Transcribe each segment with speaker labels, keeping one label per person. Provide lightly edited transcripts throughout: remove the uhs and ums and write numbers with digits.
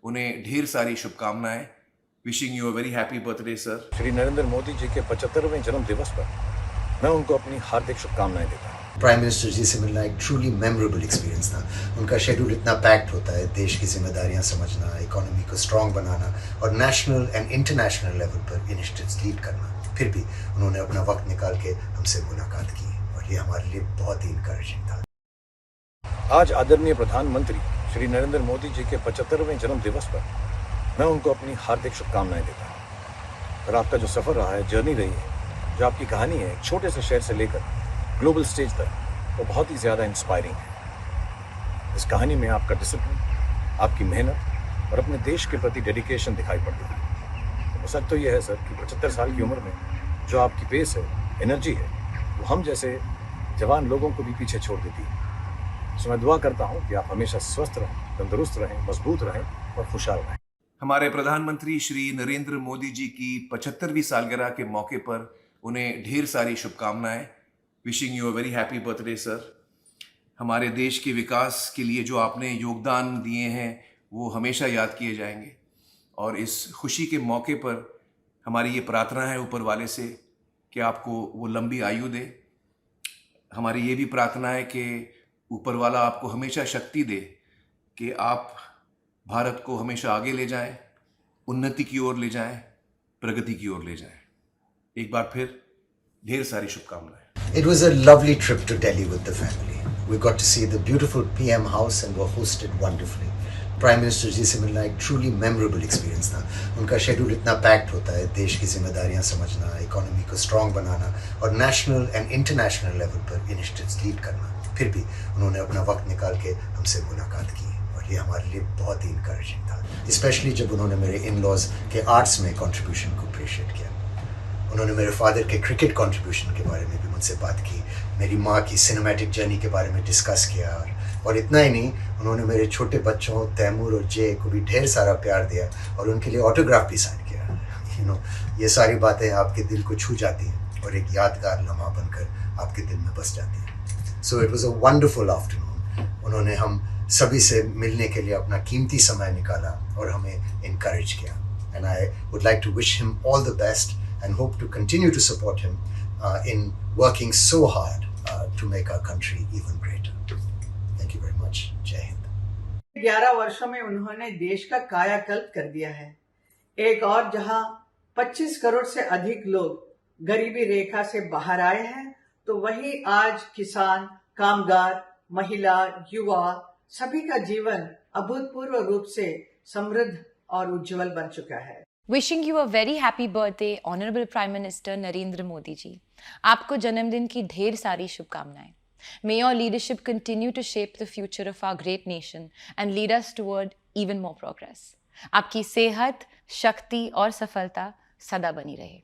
Speaker 1: उन्हें ढेर सारी शुभकामनाएं। Wishing you a very happy birthday sir.
Speaker 2: Shri Narendra Modi ji के 75वें जन्म दिवस पर मैं उनको अपनी हार्दिक शुभकामनाएं देता हूँ।
Speaker 3: प्राइम मिनिस्टर जी से मिलना एक ट्रूली मेमोरेबल एक्सपीरियंस था। उनका शेड्यूल इतना पैक्ड होता है, देश की जिम्मेदारियां समझना, इकोनॉमी को स्ट्रांग बनाना और नेशनल एंड इंटरनेशनल लेवल पर इनिशिएटिव्स लीड करना। फिर भी उन्होंने अपना वक्त निकाल के हमसे मुलाकात की और ये हमारे लिए बहुत ही इंकरेजिंग था।
Speaker 2: आज आदरणीय प्रधानमंत्री श्री नरेंद्र मोदी जी के 75वें जन्म दिवस पर मैं उनको अपनी हार्दिक शुभकामनाएं देता हूँ। और आपका जो सफ़र रहा है, जर्नी रही है, जो आपकी कहानी है, एक छोटे से शहर से लेकर ग्लोबल स्टेज तक, वो बहुत ही ज़्यादा इंस्पायरिंग है। इस कहानी में आपका डिसिप्लिन, आपकी मेहनत और अपने देश के प्रति डेडिकेशन दिखाई पड़ती है। तो सच तो ये है सर कि 75 साल की उम्र में जो आपकी पेस है, एनर्जी है, वो हम जैसे जवान लोगों को भी पीछे छोड़ देती है। सो मैं दुआ करता हूँ कि आप हमेशा स्वस्थ रहें, तंदुरुस्त रहें, मजबूत रहें और खुशहाल रहें।
Speaker 1: हमारे प्रधानमंत्री श्री नरेंद्र मोदी जी की 75वीं सालगिरह के मौके पर उन्हें ढेर सारी शुभकामनाएं। Wishing you a very happy birthday sir. हमारे देश के विकास के लिए जो आपने योगदान दिए हैं वो हमेशा याद किए जाएंगे, और इस खुशी के मौके पर हमारी ये प्रार्थना है ऊपर वाले से कि आपको वो लंबी आयु दे। हमारी ये भी प्रार्थना है कि ऊपर वाला आपको हमेशा शक्ति दे कि आप भारत को हमेशा आगे ले जाएं, उन्नति की ओर ले जाएं, प्रगति की ओर ले जाएं। एक बार फिर ढेर सारी शुभकामनाएं।
Speaker 3: It was a lovely trip to Delhi with the family. We got to see the beautiful PM house and were hosted wonderfully. Prime minister ji से मिलना एक ट्रूली मेमोरेबल एक्सपीरियंस था। उनका शेड्यूल इतना पैक्ड होता है, देश की जिम्मेदारियां समझना, इकोनॉमी को स्ट्रांग बनाना और नेशनल एंड इंटरनेशनल लेवल पर इनिशिएटिव्स लीड करना। फिर भी उन्होंने अपना वक्त निकाल के हमसे मुलाकात की और ये हमारे लिए बहुत ही इंकरेजिंग था, स्पेशली जब उन्होंने मेरे इन लॉज के आर्ट्स में कंट्रीब्यूशन को अप्रिशिएट किया। उन्होंने मेरे फादर के क्रिकेट कंट्रीब्यूशन के बारे में भी मुझसे बात की, मेरी माँ की सिनेमैटिक जर्नी के बारे में डिस्कस किया, और इतना ही नहीं, उन्होंने मेरे छोटे बच्चों तैमूर और जय को भी ढेर सारा प्यार दिया और उनके लिए ऑटोग्राफ भी साइन किया। ये सारी बातें आपके दिल को छू जाती हैं और एक यादगार लम्हा बनकर आपके दिल में बस जाती हैं। So it was a wonderful afternoon. उन्होंने हम सभी से मिलने के लिए अपना कीमती समय निकाला और हमें इनकरेज किया, and I would like to wish him all the best and hope to continue to support him in working so hard to make our country even greater. Thank you very much. Jai Hind.
Speaker 4: 11 वर्षों में उन्होंने देश का कायाकल्प कर दिया है। एक और जहां 25 करोड़ से अधिक लोग गरीबी रेखा से बाहर आए हैं, तो वहीं आज किसान, कामगार, महिला, युवा सभी का जीवन अभूतपूर्व रूप से समृद्ध और उज्जवल बन चुका है।
Speaker 5: Wishing you a very happy birthday honourable prime minister Narendra Modi ji. आपको जन्मदिन की ढेर सारी शुभकामनाएं। May your leadership continue to shape the future of our great nation and lead us toward even more progress. आपकी सेहत, शक्ति और सफलता सदा बनी रहे।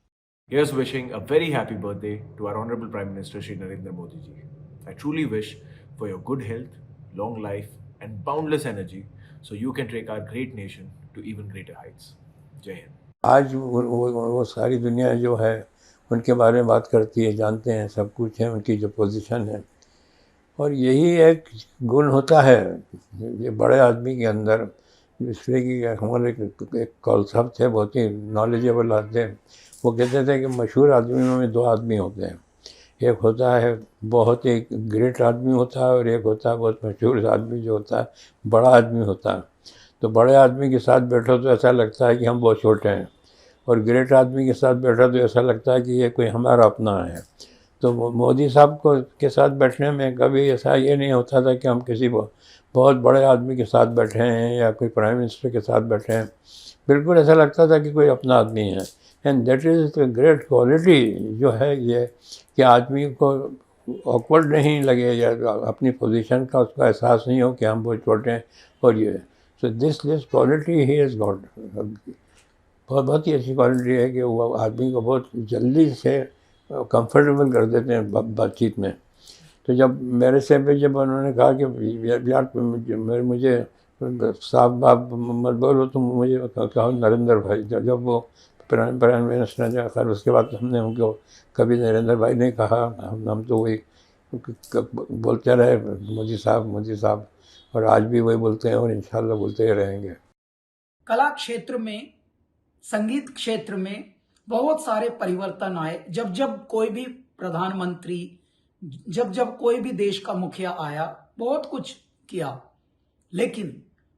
Speaker 6: Here's wishing a very happy birthday to our Honorable Prime Minister Shri Narendra Modi ji. I truly wish for your good health, long life and boundless energy so you can take our great nation to even greater heights. जय हिंद।
Speaker 7: आज वो सारी दुनिया जो है उनके बारे में बात करती है, जानते हैं, सब कुछ है, उनकी जो पोजीशन है। और यही एक गुण होता है ये बड़े आदमी के अंदर, इसलिए कि हमारे एक कॉन्सेप्ट है, बहुत ही नॉलेजेबल आदमी है। वो कहते थे कि मशहूर आदमियों में दो आदमी होते हैं, एक होता है बहुत ही ग्रेट आदमी होता है और एक होता है बहुत मशहूर आदमी जो होता है बड़ा आदमी होता है। तो बड़े आदमी के साथ बैठो तो ऐसा लगता है कि हम बहुत छोटे हैं, और ग्रेट आदमी के साथ बैठो तो ऐसा लगता है कि ये कोई हमारा अपना है। तो मोदी साहब को के साथ बैठने में कभी ऐसा ये नहीं होता था कि हम किसी बहुत बड़े आदमी के साथ बैठे हैं या कोई प्राइम मिनिस्टर के साथ बैठे हैं। बिल्कुल ऐसा लगता था कि कोई अपना आदमी है। And that is the great quality जो है ये, कि आदमी को ऑकवर्ड नहीं लगे या अपनी पोजीशन का उसका एहसास नहीं हो कि हम बहुत छोटे हैं। और ये so this quality he has got, बहुत ही अच्छी क्वालिटी है कि वो आदमी को बहुत जल्दी से कंफर्टेबल कर देते हैं बातचीत में। तो जब मेरे से भी जब उन्होंने कहा कि यार मुझे साहब आप मत बोलो, तुम मुझे कहो नरेंद्र भाई, जब वो प्राइम मिनिस्टर ने खैर उसके बाद हमने उनको कभी नरेंद्र भाई नहीं कहा, हम तो वही बोलते रहे मोदी साहब, और आज भी वही बोलते हैं और इंशाल्लाह बोलते ही रहेंगे।
Speaker 8: कला क्षेत्र में, संगीत क्षेत्र में बहुत सारे परिवर्तन आए। जब जब कोई भी प्रधानमंत्री, जब जब कोई भी देश का मुखिया आया, बहुत कुछ किया, लेकिन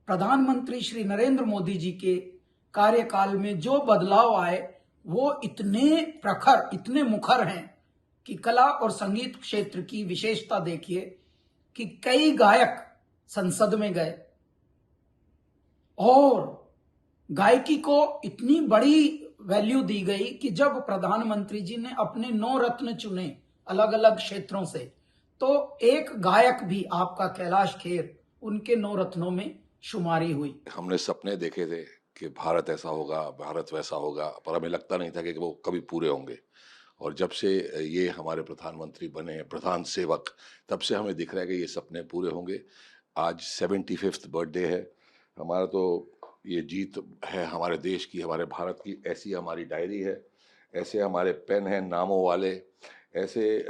Speaker 8: प्रधानमंत्री श्री नरेंद्र मोदी जी के कार्यकाल में जो बदलाव आए वो इतने प्रखर, इतने मुखर हैं कि कला और संगीत क्षेत्र की विशेषता देखिए कि कई गायक संसद में गए और गायकी को इतनी बड़ी वैल्यू दी गई कि जब प्रधानमंत्री जी ने अपने 9 रत्न चुने अलग अलग क्षेत्रों से, तो एक गायक भी आपका कैलाश खेर उनके 9 रत्नों में शुमारी हुई।
Speaker 9: हमने सपने देखे थे कि भारत ऐसा होगा, भारत वैसा होगा, पर हमें लगता नहीं था कि वो कभी पूरे होंगे। और जब से ये हमारे प्रधानमंत्री बने, प्रधान सेवक, तब से हमें दिख रहा है कि ये सपने पूरे होंगे। आज 75th बर्थडे है हमारा, तो ये जीत है हमारे देश की, हमारे भारत की। ऐसी हमारी डायरी है, ऐसे हमारे पेन हैं नामों वाले, ऐसे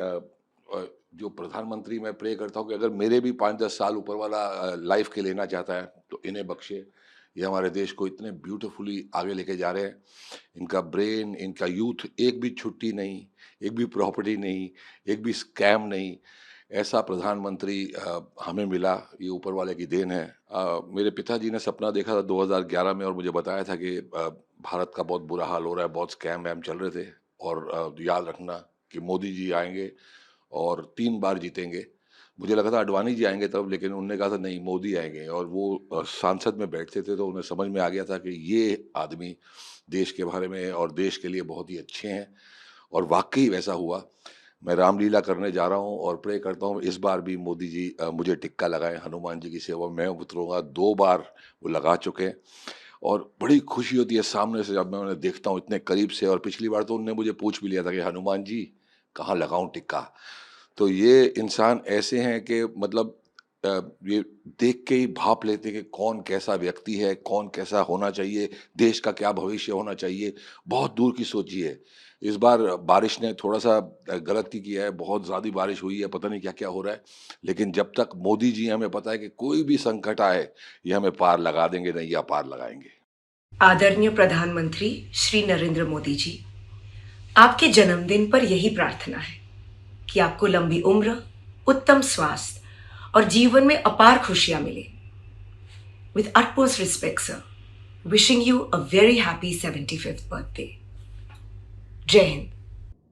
Speaker 9: जो प्रधानमंत्री, मैं प्रे करता हूँ कि अगर मेरे भी 5-10 साल ऊपर वाला लाइफ के लेना चाहता है तो इन्हें बख्शे। ये हमारे देश को इतने ब्यूटीफुली आगे लेके जा रहे हैं। इनका ब्रेन, इनका यूथ, एक भी छुट्टी नहीं, एक भी प्रॉपर्टी नहीं, एक भी स्कैम नहीं, ऐसा प्रधानमंत्री हमें मिला। ये ऊपर वाले की देन है। मेरे पिताजी ने सपना देखा था 2011 में और मुझे बताया था कि भारत का बहुत बुरा हाल हो रहा है, बहुत स्कैम वैम चल रहे थे, और याद रखना कि मोदी जी आएंगे और 3 बार जीतेंगे। मुझे लगा था अडवाणी जी आएंगे तब, लेकिन उन्होंने कहा था नहीं, मोदी आएंगे। और वो संसद में बैठते थे तो उन्हें समझ में आ गया था कि ये आदमी देश के बारे में और देश के लिए बहुत ही अच्छे हैं, और वाकई वैसा हुआ। मैं रामलीला करने जा रहा हूँ और प्रे करता हूँ इस बार भी मोदी जी मुझे टिक्का लगाएं, हनुमान जी की सेवा में उतरूंगा। 2 बार वो लगा चुके हैं और बड़ी खुशी होती है सामने से जब मैं उन्हें देखता हूँ इतने करीब से। और पिछली बार तो उन्होंने मुझे पूछ भी लिया था कि हनुमान जी कहाँ लगाऊं टिक्का। तो ये इंसान ऐसे हैं कि मतलब ये देख के ही भाप लेते कि कौन कैसा व्यक्ति है, कौन कैसा होना चाहिए, देश का क्या भविष्य होना चाहिए। बहुत दूर की सोची है। इस बार बारिश ने थोड़ा सा गलती किया है, बहुत ज़्यादा बारिश हुई है, पता नहीं क्या क्या हो रहा है, लेकिन जब तक मोदी जी, हमें पता है कि कोई भी संकट आए ये हमें पार लगा देंगे, नहीं या पार लगाएंगे।
Speaker 10: आदरणीय प्रधानमंत्री श्री नरेंद्र मोदी जी, आपके जन्मदिन पर यही प्रार्थना है कि आपको लंबी उम्र, उत्तम स्वास्थ्य और जीवन में अपार खुशियां मिले। With utmost respect sir, wishing you a very happy 75th birthday. जय हिंद।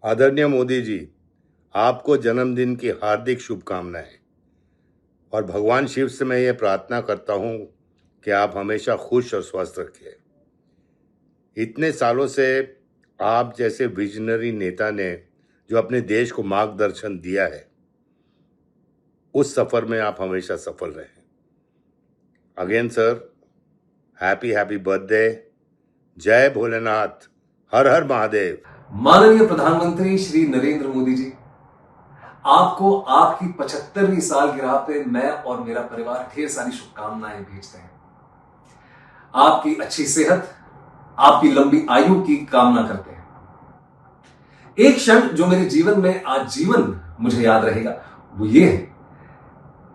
Speaker 11: आदरणीय मोदी जी, आपको जन्मदिन की हार्दिक शुभकामनाएं। और भगवान शिव से मैं ये प्रार्थना करता हूं कि आप हमेशा खुश और स्वस्थ रखें। इतने सालों से आप जैसे विजनरी नेता ने जो अपने देश को मार्गदर्शन दिया है, उस सफर में आप हमेशा सफल रहें। Again sir, happy birthday. जय भोलेनाथ, हर हर महादेव।
Speaker 12: माननीय प्रधानमंत्री श्री नरेंद्र मोदी जी, आपको आपकी 75वीं सालगिरह पे मैं और मेरा परिवार ढेर सारी शुभकामनाएं भेजते हैं। आपकी अच्छी सेहत, आपकी लंबी आयु की कामना करते हैं। एक क्षण जो मेरे जीवन में आजीवन मुझे याद रहेगा वो ये है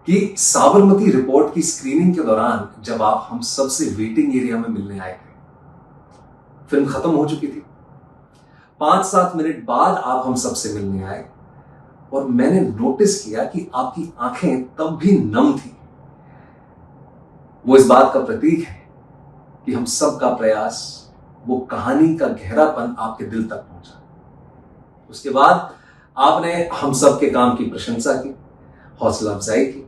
Speaker 12: कि साबरमती रिपोर्ट की स्क्रीनिंग के दौरान जब आप हम सबसे वेटिंग एरिया में मिलने आए थे। फिल्म खत्म हो चुकी थी, 5-7 मिनट बाद आप हम सबसे मिलने आए और मैंने नोटिस किया कि आपकी आंखें तब भी नम थी। वो इस बात का प्रतीक है कि हम सब का प्रयास, वो कहानी का गहरापन आपके दिल तक पहुंचा। उसके बाद आपने हम सब के काम की प्रशंसा की, हौसला अफजाई की।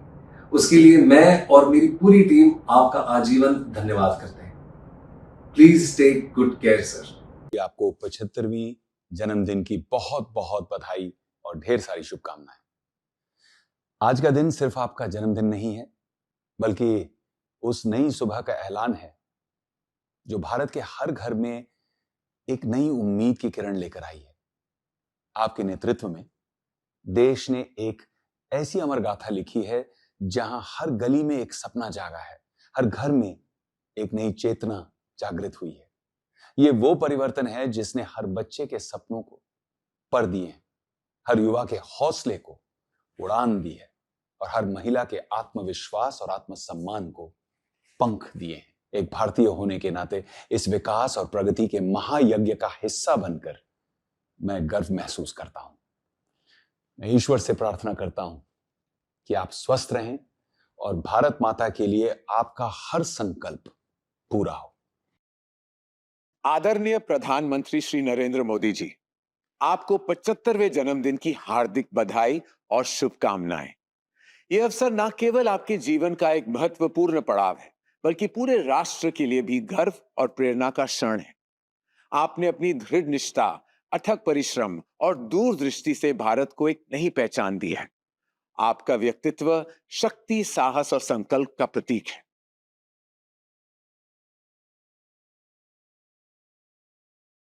Speaker 12: उसके लिए मैं और मेरी पूरी टीम आपका आजीवन धन्यवाद करते हैं। Please take good care sir.
Speaker 13: आपको 75वीं जन्मदिन की बहुत बहुत बधाई और ढेर सारी शुभकामनाएं। आज का दिन सिर्फ आपका जन्मदिन नहीं है, बल्कि उस नई सुबह का ऐलान है जो भारत के हर घर में एक नई उम्मीद की किरण लेकर आई है। आपके नेतृत्व में देश ने एक ऐसी अमर गाथा लिखी है जहां हर गली में एक सपना जागा है, हर घर में एक नई चेतना जागृत हुई है। ये वो परिवर्तन है जिसने हर बच्चे के सपनों को पर दिए हैं, हर युवा के हौसले को उड़ान दी है और हर महिला के आत्मविश्वास और आत्मसम्मान को पंख दिए हैं। एक भारतीय होने के नाते इस विकास और प्रगति के महायज्ञ का हिस्सा बनकर मैं गर्व महसूस करता हूं। मैं ईश्वर से प्रार्थना करता हूं कि आप स्वस्थ रहें और भारत माता के लिए आपका हर संकल्प पूरा हो।
Speaker 14: आदरणीय प्रधानमंत्री श्री नरेंद्र मोदी जी, आपको 75वें जन्मदिन की हार्दिक बधाई और शुभकामनाएं। यह अवसर न केवल आपके जीवन का एक महत्वपूर्ण पड़ाव है, बल्कि पूरे राष्ट्र के लिए भी गर्व और प्रेरणा का क्षण है। आपने अपनी दृढ़ निष्ठा, अथक परिश्रम और दूरदृष्टि से भारत को एक नई पहचान दी है। आपका व्यक्तित्व शक्ति, साहस और संकल्प का प्रतीक है।